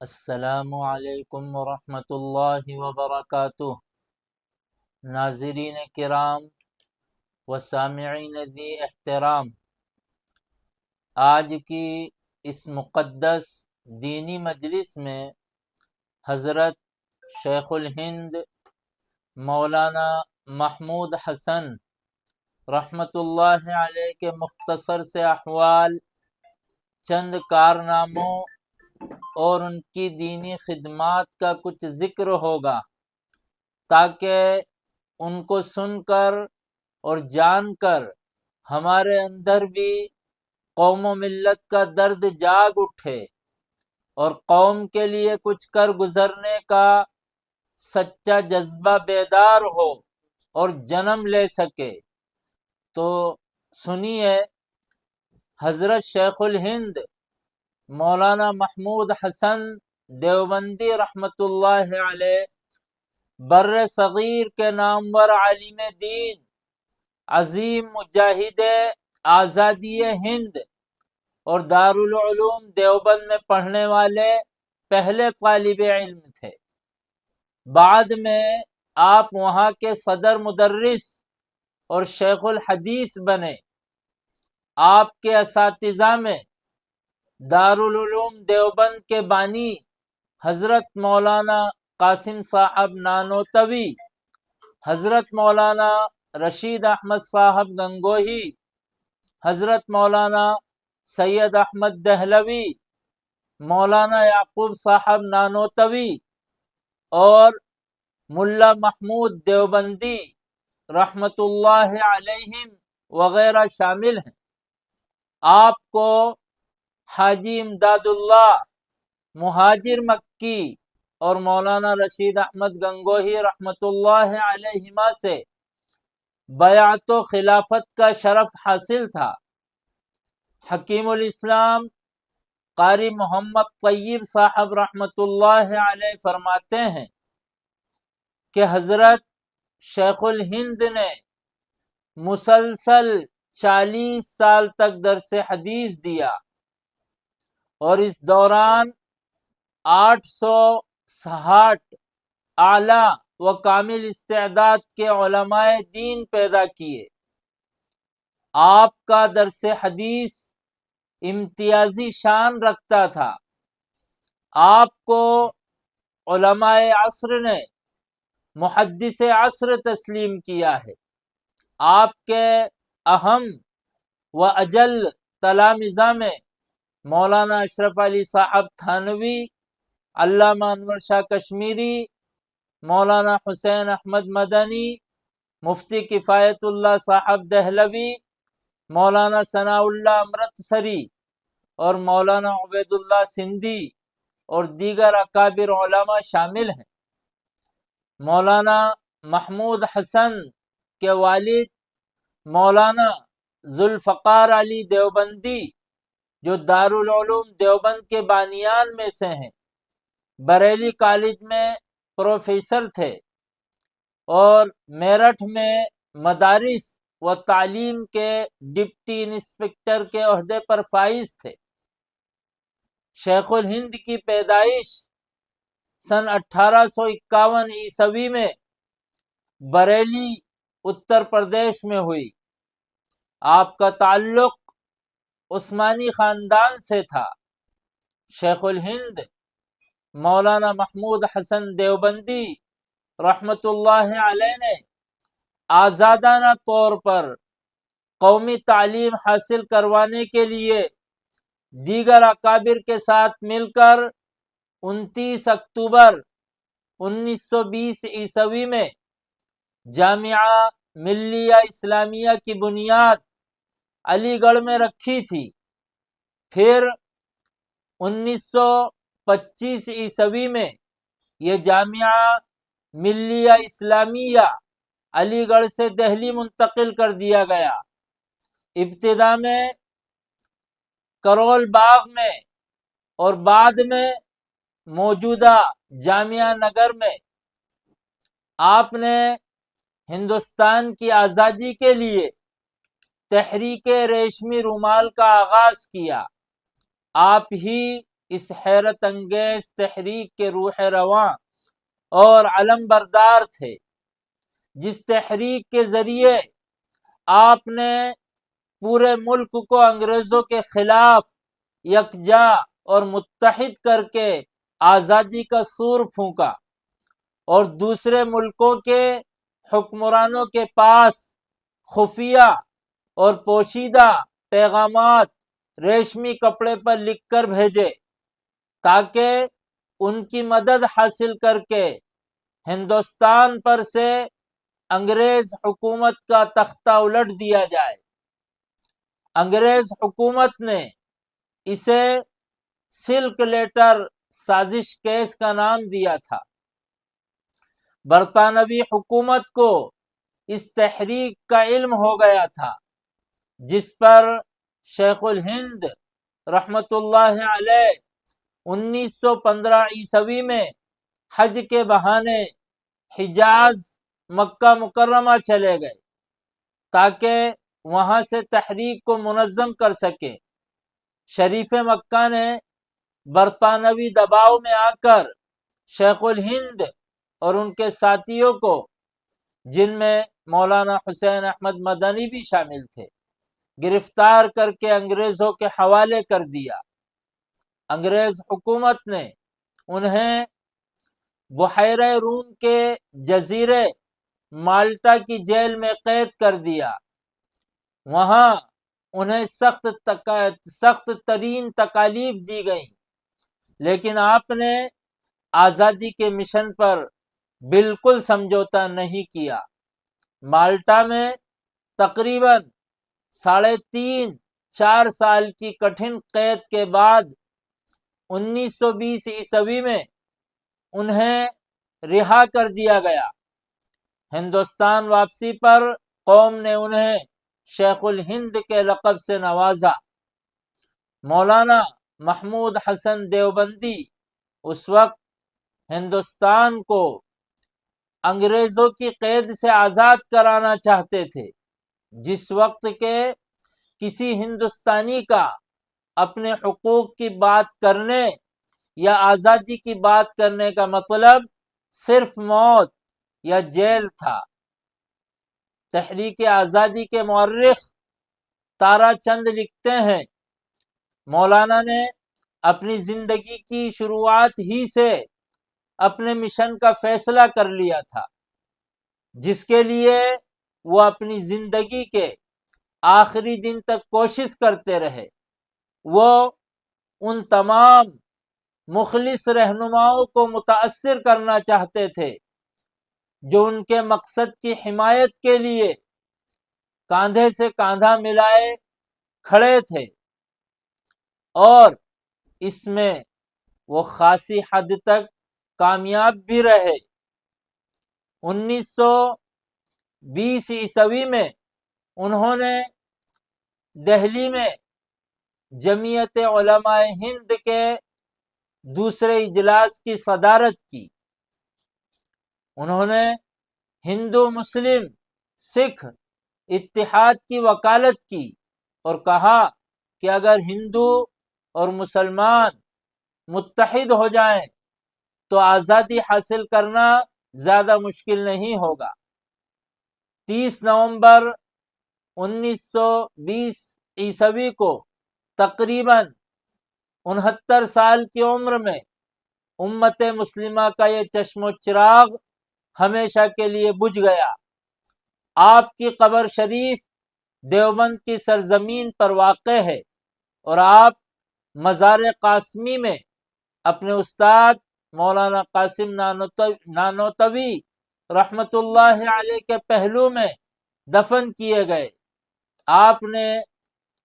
السلام علیکم ورحمۃ اللہ وبرکاتہ۔ ناظرین کرام و سامعین ذی احترام، آج کی اس مقدس دینی مجلس میں حضرت شیخ الہند مولانا محمود حسن رحمۃ اللہ علیہ کے مختصر سے احوال، چند کارناموں اور ان کی دینی خدمات کا کچھ ذکر ہوگا، تاکہ ان کو سن کر اور جان کر ہمارے اندر بھی قوم و ملت کا درد جاگ اٹھے اور قوم کے لیے کچھ کر گزرنے کا سچا جذبہ بیدار ہو اور جنم لے سکے۔ تو سنیے، حضرت شیخ الہند مولانا محمود حسن دیوبندی رحمۃ اللہ علیہ بر صغیر کے نامور عالم دین، عظیم مجاہد آزادی ہند اور دارالعلوم دیوبند میں پڑھنے والے پہلے طالب علم تھے۔ بعد میں آپ وہاں کے صدر مدرس اور شیخ الحدیث بنے۔ آپ کے اساتذہ میں دارالعلوم دیوبند کے بانی حضرت مولانا قاسم صاحب نانوتوی، حضرت مولانا رشید احمد صاحب گنگوہی، حضرت مولانا سید احمد دہلوی، مولانا یعقوب صاحب نانوتوی اور ملا محمود دیوبندی رحمت اللہ علیہم وغیرہ شامل ہیں۔ آپ کو حاجی امداد اللہ مہاجر مکی اور مولانا رشید احمد گنگوہی رحمت اللہ علیہما سے بیعت و خلافت کا شرف حاصل تھا۔ حکیم الاسلام قاری محمد طیب صاحب رحمت اللہ علیہ فرماتے ہیں کہ حضرت شیخ الہند نے مسلسل 40 سال تک درس حدیث دیا اور اس دوران 860 اعلیٰ و کامل استعداد کے علماء دین پیدا کیے۔ آپ کا درس حدیث امتیازی شان رکھتا تھا۔ آپ کو علماء عصر نے محدث عصر تسلیم کیا ہے۔ آپ کے اہم و اجل تلامذہ میں مولانا اشرف علی صاحب تھانوی، علامہ انور شاہ کشمیری، مولانا حسین احمد مدنی، مفتی کفایت اللہ صاحب دہلوی، مولانا ثناء اللہ امرتسری اور مولانا عبید اللہ سندھی اور دیگر اکابر علماء شامل ہیں۔ مولانا محمود حسن کے والد مولانا ذوالفقار علی دیوبندی، جو دارالعلوم دیوبند کے بانیان میں سے ہیں، بریلی کالج میں پروفیسر تھے اور میرٹھ میں مدارس و تعلیم کے ڈپٹی انسپکٹر کے عہدے پر فائز تھے۔ شیخ الہند کی پیدائش سن 1851 عیسوی میں بریلی اتر پردیش میں ہوئی۔ آپ کا تعلق عثمانی خاندان سے تھا۔ شیخ الہند مولانا محمود حسن دیوبندی رحمت اللہ علیہ نے آزادانہ طور پر قومی تعلیم حاصل کروانے کے لیے دیگر اکابر کے ساتھ مل کر 29 اکتوبر 1920 عیسوی میں جامعہ ملیہ اسلامیہ کی بنیاد علی گڑھ میں رکھی تھی۔ پھر 1925 عیسوی میں یہ جامعہ ملیہ اسلامیہ علی گڑھ سے دہلی منتقل کر دیا گیا۔ ابتدا میں کرول باغ میں اور بعد میں موجودہ جامعہ نگر میں آپ نے ہندوستان کی آزادی کے لیے تحریک ریشمی رومال کا آغاز کیا۔ آپ ہی اس حیرت انگیز تحریک کے روح رواں اور علم بردار تھے، جس تحریک کے ذریعے آپ نے پورے ملک کو انگریزوں کے خلاف یکجا اور متحد کر کے آزادی کا سور پھونکا، اور دوسرے ملکوں کے حکمرانوں کے پاس خفیہ اور پوشیدہ پیغامات ریشمی کپڑے پر لکھ کر بھیجے تاکہ ان کی مدد حاصل کر کے ہندوستان پر سے انگریز حکومت کا تختہ الٹ دیا جائے۔ انگریز حکومت نے اسے سلک لیٹر سازش کیس کا نام دیا تھا۔ برطانوی حکومت کو اس تحریک کا علم ہو گیا تھا، جس پر شیخ الہند رحمت اللہ علیہ 1915 عیسوی میں حج کے بہانے حجاز مکہ مکرمہ چلے گئے تاکہ وہاں سے تحریک کو منظم کر سکے۔ شریف مکہ نے برطانوی دباؤ میں آ کر شیخ الہند اور ان کے ساتھیوں کو، جن میں مولانا حسین احمد مدنی بھی شامل تھے، گرفتار کر کے انگریزوں کے حوالے کر دیا۔ انگریز حکومت نے انہیں بحیرہ روم کے جزیرے مالٹا کی جیل میں قید کر دیا۔ وہاں انہیں سخت ترین تکالیف دی گئیں، لیکن آپ نے آزادی کے مشن پر بالکل سمجھوتا نہیں کیا۔ مالٹا میں تقریباً 3.5-4 سال کی کٹھن قید کے بعد 1920 عیسوی میں انہیں رہا کر دیا گیا۔ ہندوستان واپسی پر قوم نے انہیں شیخ الہند کے لقب سے نوازا۔ مولانا محمود حسن دیوبندی اس وقت ہندوستان کو انگریزوں کی قید سے آزاد کرانا چاہتے تھے، جس وقت کے کسی ہندوستانی کا اپنے حقوق کی بات کرنے یا آزادی کی بات کرنے کا مطلب صرف موت یا جیل تھا۔ تحریک آزادی کے مورخ تارا چند لکھتے ہیں، مولانا نے اپنی زندگی کی شروعات ہی سے اپنے مشن کا فیصلہ کر لیا تھا، جس کے لیے وہ اپنی زندگی کے آخری دن تک کوشش کرتے رہے۔ وہ ان تمام مخلص رہنماؤں کو متاثر کرنا چاہتے تھے جو ان کے مقصد کی حمایت کے لیے کاندھے سے کاندھا ملائے کھڑے تھے، اور اس میں وہ خاصی حد تک کامیاب بھی رہے۔ 1920 عیسوی میں انہوں نے دہلی میں جمعیت علماء ہند کے دوسرے اجلاس کی صدارت کی۔ انہوں نے ہندو مسلم سکھ اتحاد کی وکالت کی اور کہا کہ اگر ہندو اور مسلمان متحد ہو جائیں تو آزادی حاصل کرنا زیادہ مشکل نہیں ہوگا۔ 30 نومبر 1920 عیسوی کو تقریباً 69 سال کی عمر میں امت مسلمہ کا یہ چشم و چراغ ہمیشہ کے لیے بجھ گیا۔ آپ کی قبر شریف دیوبند کی سرزمین پر واقع ہے، اور آپ مزار قاسمی میں اپنے استاد مولانا قاسم نانوتوی رحمت اللہ علیہ کے پہلو میں دفن کیے گئے۔ آپ نے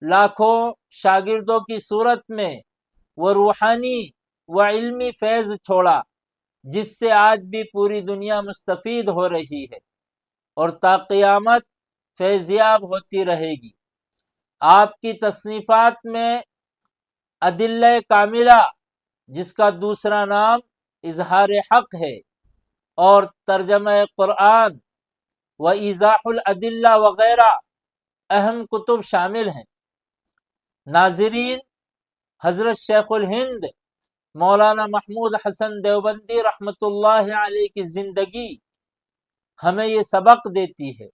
لاکھوں شاگردوں کی صورت میں وہ روحانی و علمی فیض چھوڑا جس سے آج بھی پوری دنیا مستفید ہو رہی ہے اور تا قیامت فیضیاب ہوتی رہے گی۔ آپ کی تصنیفات میں ادلہ کاملہ، جس کا دوسرا نام اظہار حق ہے، اور ترجمہ قرآن و ایضاح الادلہ وغیرہ اہم کتب شامل ہیں۔ ناظرین، حضرت شیخ الہند مولانا محمود حسن دیوبندی رحمۃ اللہ علیہ کی زندگی ہمیں یہ سبق دیتی ہے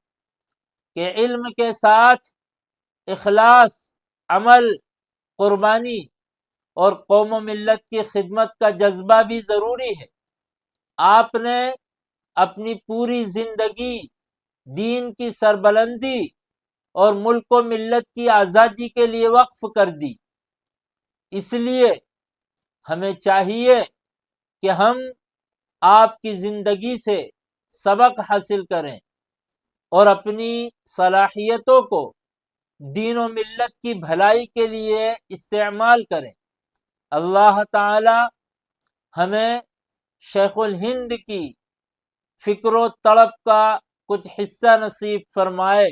کہ علم کے ساتھ اخلاص، عمل، قربانی اور قوم و ملت کی خدمت کا جذبہ بھی ضروری ہے۔ آپ نے اپنی پوری زندگی دین کی سربلندی اور ملک و ملت کی آزادی کے لیے وقف کر دی۔ اس لیے ہمیں چاہیے کہ ہم آپ کی زندگی سے سبق حاصل کریں اور اپنی صلاحیتوں کو دین و ملت کی بھلائی کے لیے استعمال کریں۔ اللہ تعالی ہمیں شیخ الہند کی فکر و طلب کا کچھ حصہ نصیب فرمائے،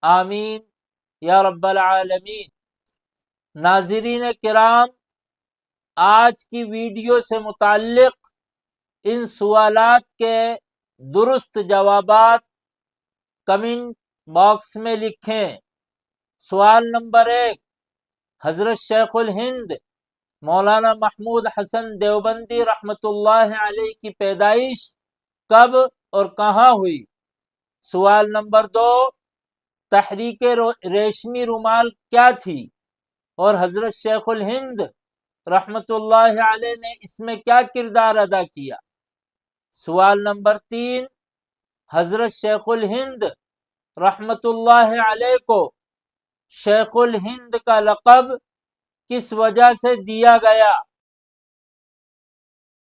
آمین یا رب العالمین۔ ناظرین کرام، آج کی ویڈیو سے متعلق ان سوالات کے درست جوابات کمنٹ باکس میں لکھیں۔ سوال نمبر 1، حضرت شیخ الہند مولانا محمود حسن دیوبندی رحمۃ اللہ علیہ کی پیدائش کب اور کہاں ہوئی؟ سوال نمبر 2، تحریک ریشمی رومال کیا تھی اور حضرت شیخ الہند رحمۃ اللہ علیہ نے اس میں کیا کردار ادا کیا؟ سوال نمبر 3، حضرت شیخ الہند رحمۃ اللہ علیہ کو شیخ الہند کا لقب کس وجہ سے دیا گیا؟